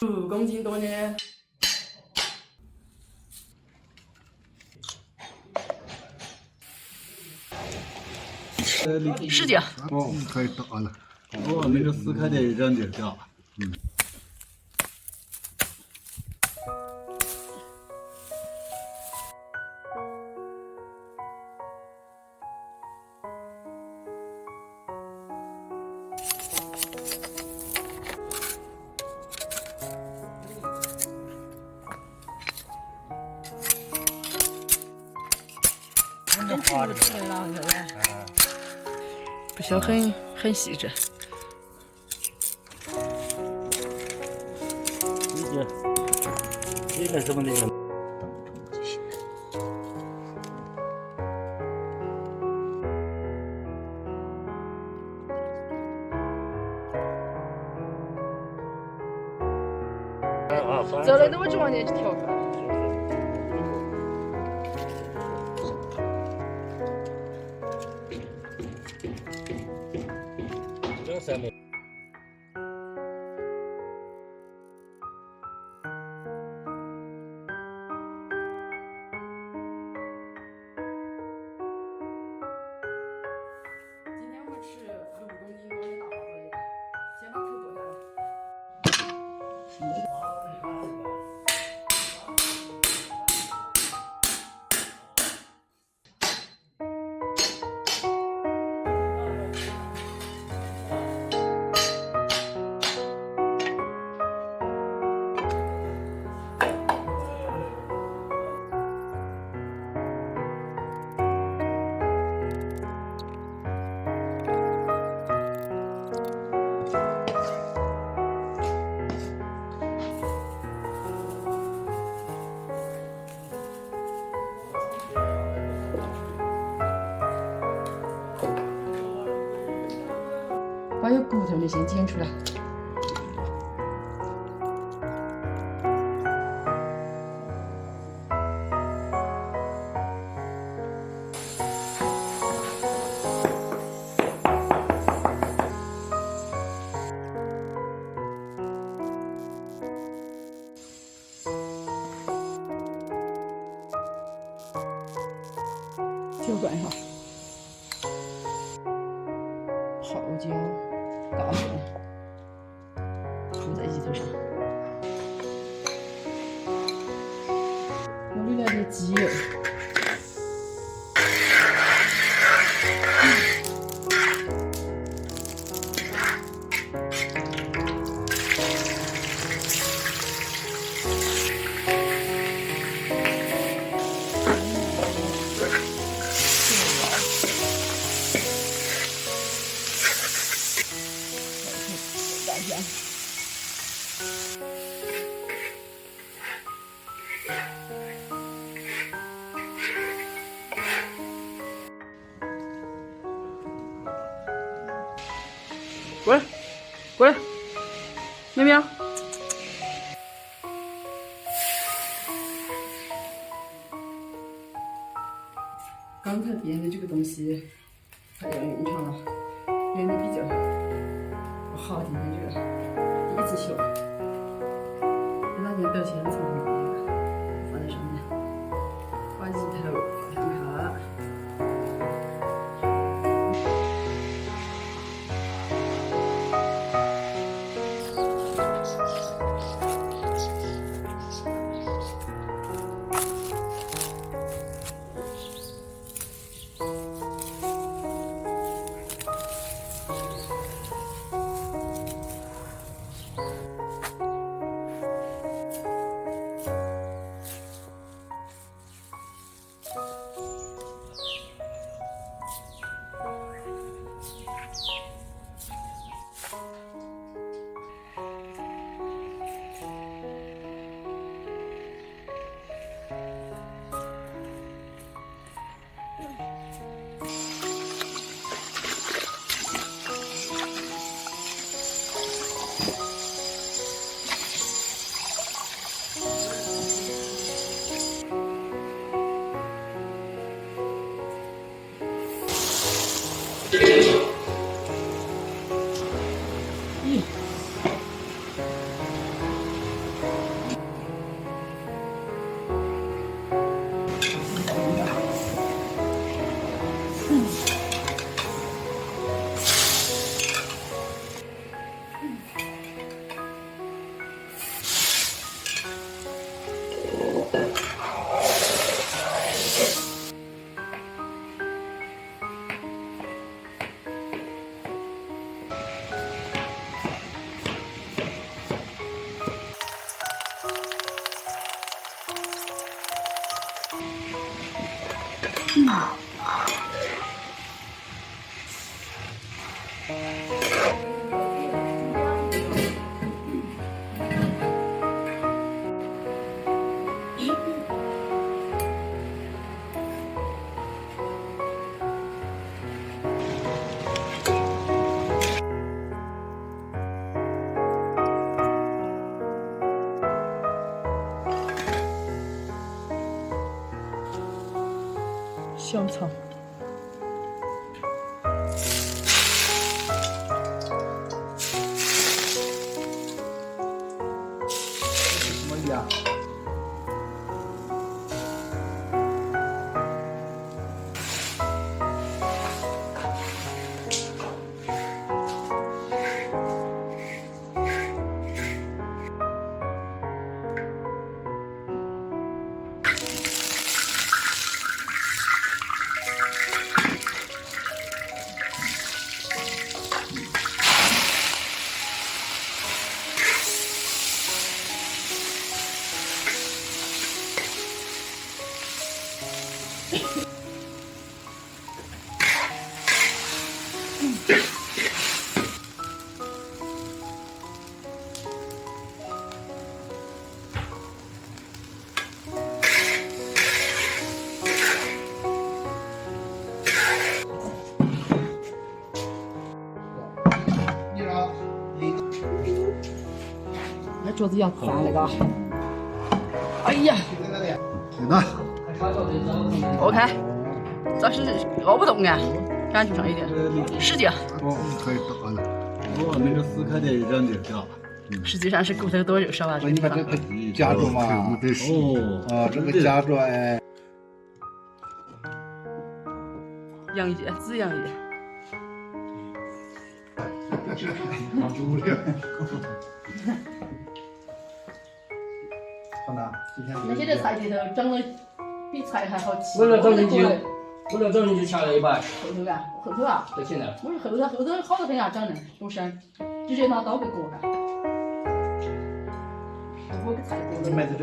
5公斤多呢。10斤。哦，可以打了。哦，那个4块钱一张就掉了。嗯。真听不出来了，现在。不需要很细致。这个怎么那个？走了，那我就往前调出来。2、3枚。今天我们吃5公斤多的大花作业，先把头剁下来。把有骨头的先剪出来。调拌一下，泡椒、大蒜铺在鸡头上，屋里来点鸡油。过来，过来，喵喵。刚才编的这个东西太要用长了，编的比较不好。今天这个第一次修，那就得先从这个放在上面，把鸡头放上去。小炒。什么鸭？那桌子要翻那个。哎呀对的。 ，OK，这是饿不动啊，感觉上有点使劲，哦，可以打了。哦，那个4块钱一张就掉。实际上是骨头多肉少啊，这你个地方。把这个夹住嘛，哦，啊，这个夹住哎，洋芋，紫洋芋。好呢，今天那些在菜地头长得比菜还好吃。为了找进去，为了找进去掐了一把，后头啊，后头啊，不行了。我说后头好多很啊，长得多山，直接拿刀给割开。我给菜割了。